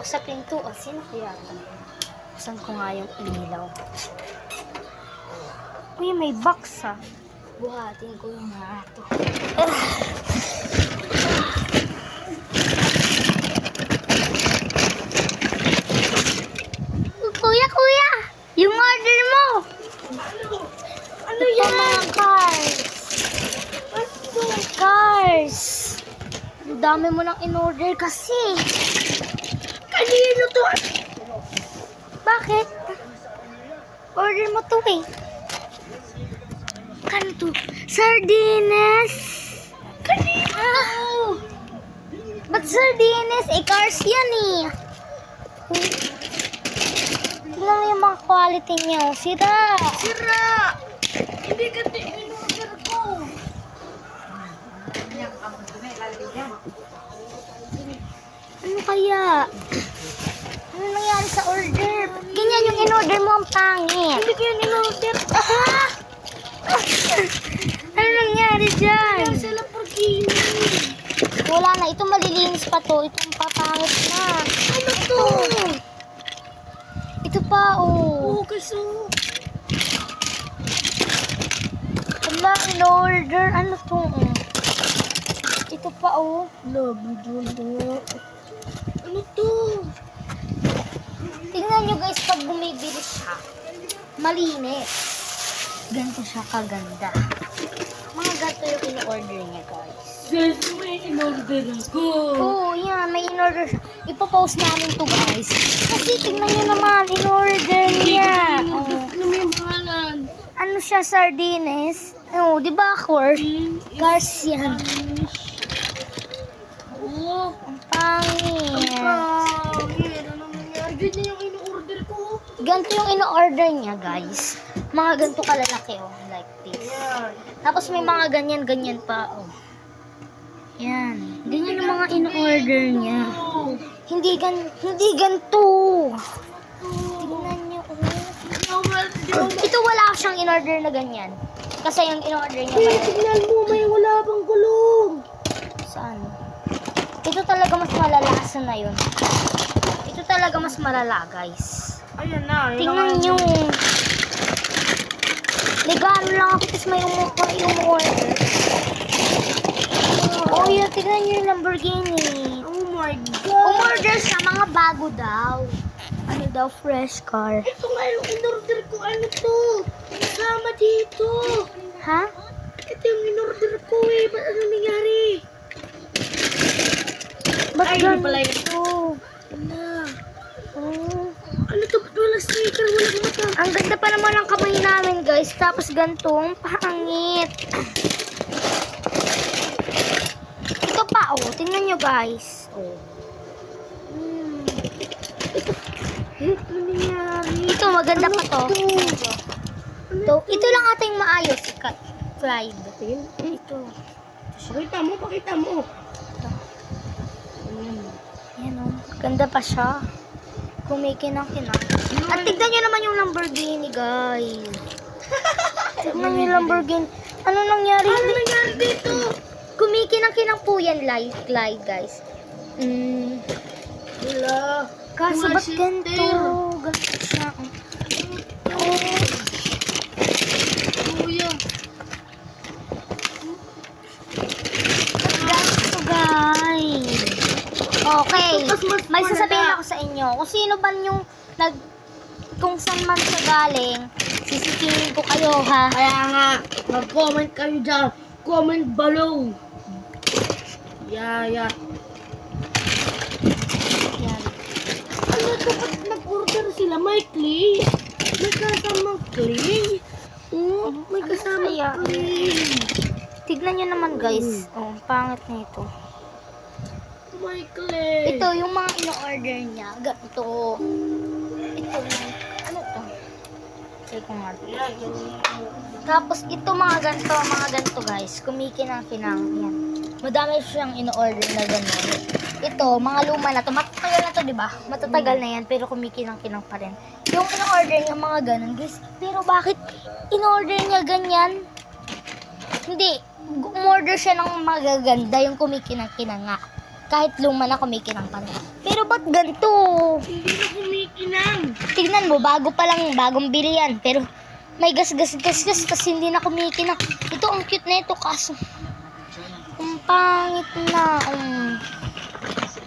sa pinto. Sino kaya ito? Saan ko nga yung ilaw? Uy, may box Buhatin ko yung mga ito. Kuya! Yung order mo! Ano yan? Mga cars. Cars. Ang dami mo nang in-order kasi. Kanino to? Bakit? Order mo to eh. Kano to? Sardines. Kanino? Ba't sardines? Cars yan eh. Tignan mo yung mga quality niya. Sira! Hindi kasi in-order ko. Ano kaya? Ano nangyari sa order? Ganyan yung in-order mo, ang pangit. Hindi ko yung in-order. Ano nangyari dyan? Sa Lamborghini. Wala na. Ito malilinis pa to. Itong papangit na. Ano to? Ito pa, oh. Kasi wala, in-order. Ano to? Ito pa, oh. Ano to? Tingnan nyo guys, pag bumibili siya, malinis. Ganito siya kaganda. Mga ganito yung in-order niya, guys. Guys, may in-order ako. Oo, yan. May in-order siya. Ipopost namin to, guys. Kasi tingnan nyo naman, in-order niya. Ano mo yung pangalan? Ano siya, sardines? Oh, di ba, Cars? Cars yan. Oo. Ang pangit. Ano nangyari? Ganyan yung in-order ko. Ganito yung in-order niya, guys. Mga ganito kalalaki, oh. Like this. Tapos may mga ganyan pa, oh. Yan. Ganyan yung mga in-order niya. Hindi ganito. Tingnan niyo, oh. Ito wala siyang in-order na ganyan. Kasi yung in-order niya pala. Tignan mo, may wala bang gulong. Saan? Ito talaga mas malalasan na yun. Ito talaga mas malala, guys. Ayan na. Tingnan nyo. Regalo lang ako tapos may umorder. Oh, yun. Tingnan nyo yung Lamborghini. Oh my God. Umorder siya. Mga bago daw. Ano daw? Fresh car. Ito nga yung in-order ko. Ano to? Kasama dito. Ha? Ito yung in-order ko eh. Ba't ano nangyari? Ba't Ay, ganito? pala ito. Ano? Oh. Ano to? Ba't wala sticker? Wala mata. Ang ganda pa naman ng kamay namin, guys. Tapos ganito. Ang pangit. Ito pa, oh. Tingnan nyo, guys. Oh. Ano nangyari? Ito, maganda pa to. Ito lang ata yung maayos. Clyde. Ito. Pakita mo. Yan, oh. Ganda pa siya. Kumikinang-kinang. At tignan nyo naman yung Lamborghini, guys. Tignan nyo yung Lamborghini. Ano nangyari? Ano nangyari dito? Kumikinang-kinang po yan, Clyde, guys. Wala. Kaso Wala ba't si ganito? Ter. Ganito siya. Kuya. Ganito, guys. Okay. May sasabihin ako sa inyo. Kung sino ba yung kung saan man siya galing, sisipingin ko kayo, ha? Kaya nga, mag-comment kayo dyan. Comment below. Yeah. Yan. Ano to? Ba't nag-order sila? May clay? May kasamang clay? Oh, may kasamang Kaya, clay. tignan nyo naman, guys. Oh, ang pangit nito. May clay. Ito, yung mga in-order niya. Ganito. Ito, ano to? Check ko nga. Tapos, ito mga ganito, guys. Kumikinang-kinang. Yan. Madami siyang in-order na gano'n. Ito, mga luma na to. Matatagal na to, di ba? Matatagal na yan, pero kumikinang-kinang pa rin. Yung in-order niya, mga ganun, guys. Pero bakit in-order niya ganyan? Hindi. Umorder siya ng magaganda, yung kumikinang-kinang nga. Kahit luma na, kumikinang pa rin. Pero ba't ganito? Hindi na kumikinang. Tignan mo, bago pa lang, bagong bili yan. Pero may gas, tas hindi na kumikinang. Ito, ang cute na ito, kaso ang pangit na.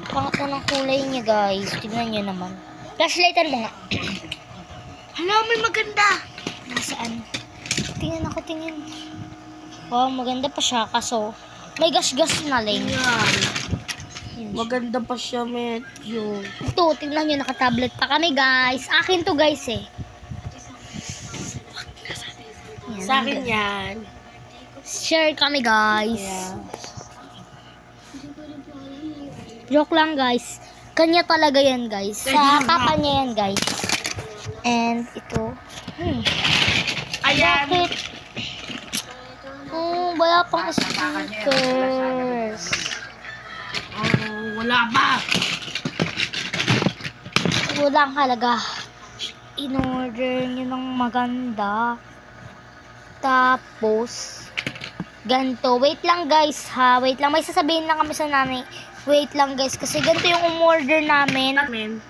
Pangit na ng kulay niya, guys. Tignan niyo naman. Flashlightan mo nga. Hala, may maganda. Nasaan? Tingnan ako, tingin. Wow, maganda pa siya, kaso may gas-gas na lang. Yan. Yun siya. Maganda pa siya, medyo. Ito, tingnan nyo, naka-tablet pa kami, guys. Akin to, guys, eh. Yan, Sa akin yan. share kami, guys. Yeah. Joke lang, guys. Kanya talaga yan, guys. Sa papa niya yan, guys. And ito. Ayan. Bakit? Wala pang stickers. Oh, wala ba? Walang halaga. In-order nyo ng maganda. Tapos, ganito. Wait lang, guys, ha. Wait lang. May sasabihin lang kami sa nanay. Wait lang, guys. Kasi ganito yung umorder namin.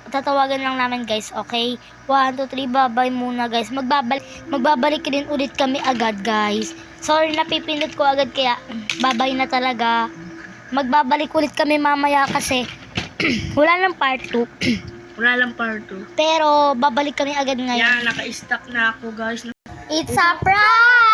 Tatawagan lang namin, guys. Okay? 1, 2, 3. Bye-bye muna, guys. Magbabalik din ulit kami agad, guys. Sorry, napipindot ko agad. Kaya, bye-bye na talaga. Magbabalik ulit kami mamaya kasi wala nang part 2. Wala lang part 2. Pero, babalik kami agad ngayon. Yan, naka-stock na ako, guys. It's a prank!